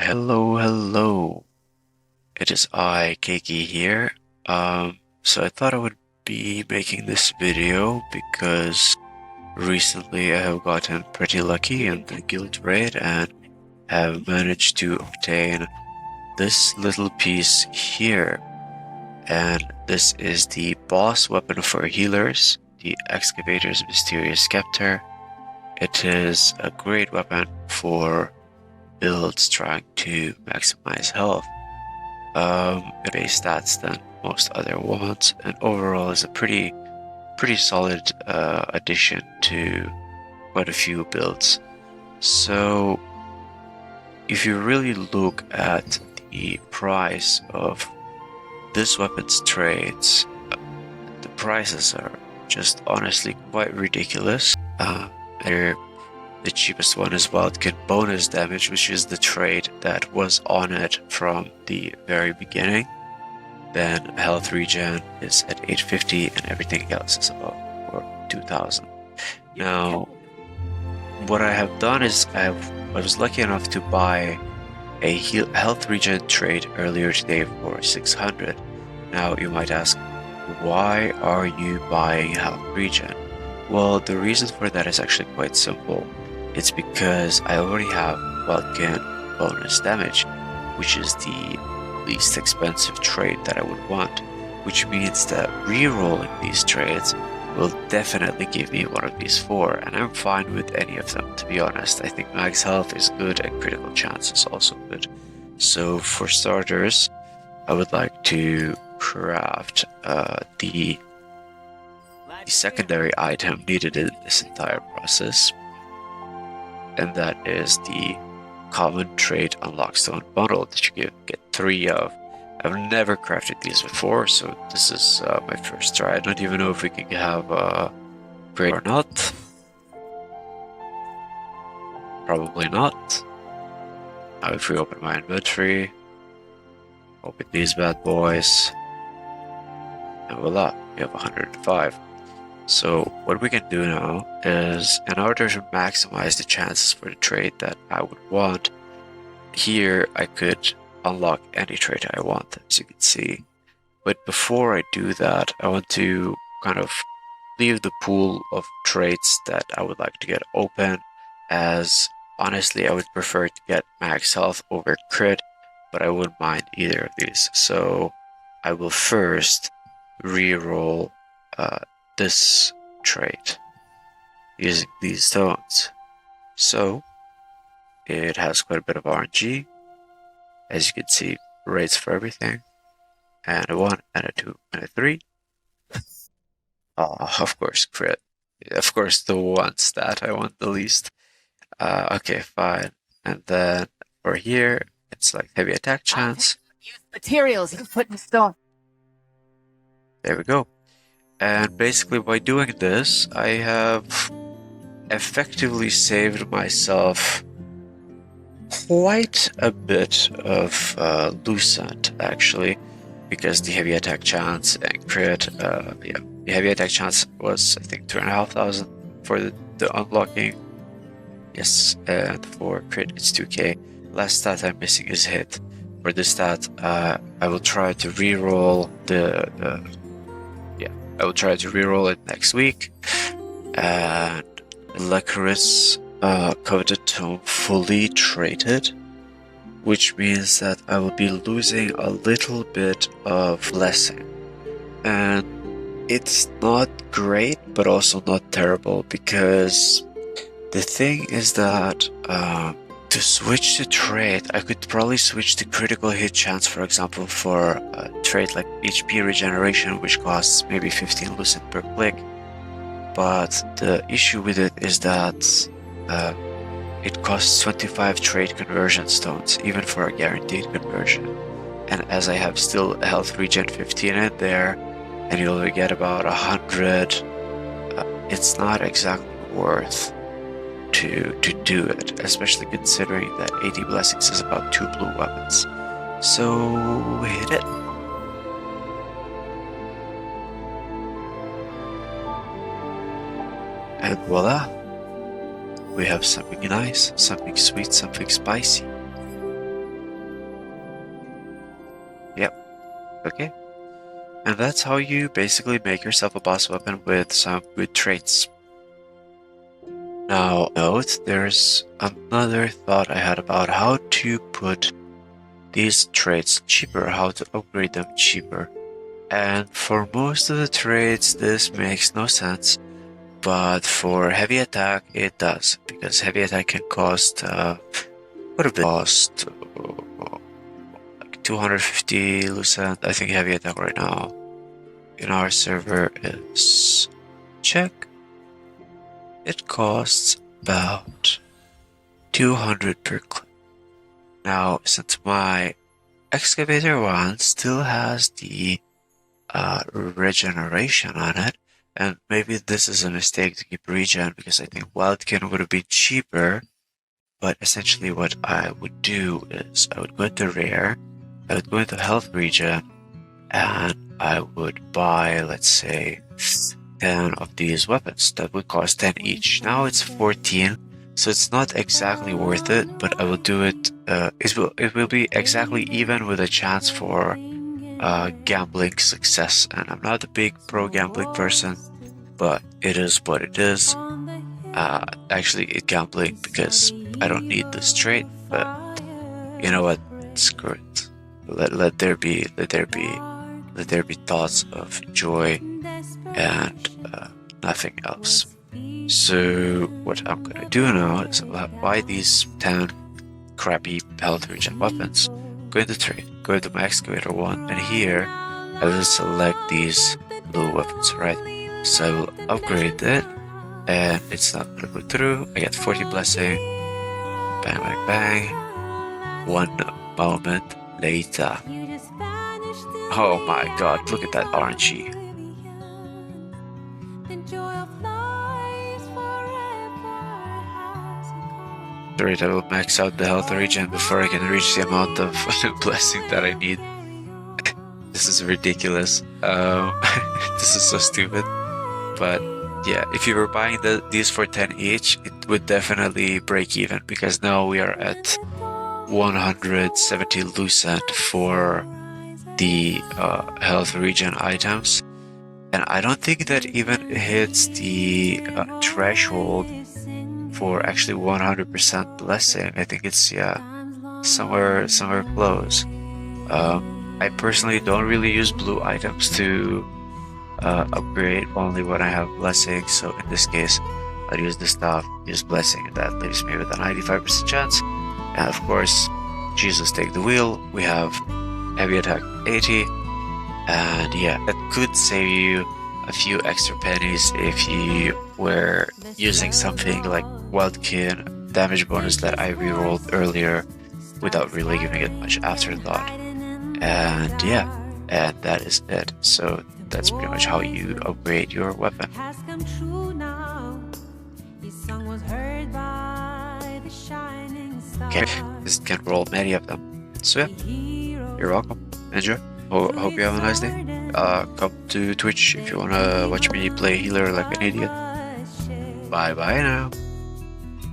Hello, hello. It is I, Keiki here. So I thought I would be making this video because recently I have gotten pretty lucky in the guild raid and have managed to obtain this little piece here. And this is the boss weapon for healers, the Excavator's Mysterious Scepter. It is a great weapon for builds trying to maximize health. Base stats than most other wands, and overall is a pretty solid addition to quite a few builds. So if you really look at the price of this weapon's trades, the prices are just honestly quite ridiculous. The cheapest one is Wildkin bonus damage, which is the trait that was on it from the very beginning. Then health regen is at 850 and everything else is about 2000. Now, what I have done is I was lucky enough to buy a health regen trait earlier today for 600. Now you might ask, why are you buying health regen? Well, the reason for that is actually quite simple. It's because I already have Wildkin bonus damage, which is the least expensive trait that I would want, which means that re-rolling these traits will definitely give me one of these four, and I'm fine with any of them, to be honest. I think max health is good and critical chance is also good. So for starters, I would like to craft the secondary item needed in this entire process, and that is the common trait Unlockstone bundle that you get 3 of. I've never crafted these before, so this is my first try. I don't even know if we can have a great or not. Probably not. Now if we open my inventory, open these bad boys, and voila, we have 105. So what we can do now is, in order to maximize the chances for the trait that I would want, here I could unlock any trait I want, as you can see. But before I do that, I want to kind of leave the pool of traits that I would like to get open, as honestly I would prefer to get max health over crit, but I wouldn't mind either of these. So I will first re-roll this trait using these stones. So it has quite a bit of RNG, as you can see, rates for everything, and a 1 and a 2 and a 3. Of course crit, of course the one stat I want the least. Okay, fine. And then for here it's like heavy attack chance. Use materials you put in stone. There we go. And basically by doing this, I have effectively saved myself quite a bit of lucent, actually, because the heavy attack chance and crit, the heavy attack chance was, I think, 2,500 for the unlocking. Yes, and for crit it's 2k. Last stat I'm missing is hit. For this stat, I will try to re-roll I will try to reroll it next week. And Licorice Coveted Tome fully traded, which means that I will be losing a little bit of blessing. And it's not great, but also not terrible, because the thing is that to switch to trait, I could probably switch to critical hit chance, for example, for a trait like HP regeneration, which costs maybe 15 lucent per click. But the issue with it is that it costs 25 trait conversion stones, even for a guaranteed conversion. And as I have still a health regen 15 in there, and you only get about 100, it's not exactly worth to do it, especially considering that 80 blessings is about 2 blue weapons. So hit it. And voila, we have something nice, something sweet, something spicy. Yep. Okay. And that's how you basically make yourself a boss weapon with some good traits. Now, note, there's another thought I had about how to put these traits cheaper, how to upgrade them cheaper. And for most of the traits, this makes no sense. But for heavy attack, it does, because heavy attack can cost, what a bit cost, like 250 lucent. I think heavy attack right now in our server is, check, it costs about 200 per clip. Now, since my excavator one still has the regeneration on it, and maybe this is a mistake to keep regen because I think wildkin would have been cheaper, but essentially what I would do is I would go into rare, I would go into health regen, and I would buy, let's say, 10 of these weapons. That would cost 10 each. Now it's 14, so it's not exactly worth it, but I will do it. It will be exactly even with a chance for gambling success. And I'm not a big pro gambling person, but it is what it is. Actually, it's gambling because I don't need this trait, but you know what? Screw it. Let there be thoughts of joy and nothing else. So what I'm gonna do now is I'll buy these 10 crappy health regen weapons, go into trade, go to my excavator one, and here I will select these blue weapons, right? So I will upgrade it, and it's not gonna go through. I get 40 blessing, bang bang bang. 1 moment later. Oh my god, look at that RNG. Alright, I will max out the health regen before I can reach the amount of blessing that I need. This is ridiculous. This is so stupid. But yeah, if you were buying these for 10 each, it would definitely break even, because now we are at 170 lucent for the health regen items. And I don't think that even hits the threshold for actually 100% blessing. I think it's, yeah, somewhere close. I personally don't really use blue items to upgrade, only when I have blessing. So in this case, I'll use the stuff, use blessing, and that leaves me with a 95% chance. And of course, Jesus take the wheel. We have heavy attack 80, and yeah, that could save you a few extra pennies if you were using something like wildkin damage bonus that I rerolled earlier without really giving it much afterthought. And yeah, and that is it. So that's pretty much how you upgrade your weapon. Okay, this can roll many of them. So yeah, you're welcome. Enjoy. Hope you have a nice day. Come to Twitch if you wanna watch me play healer like an idiot. Bye bye now.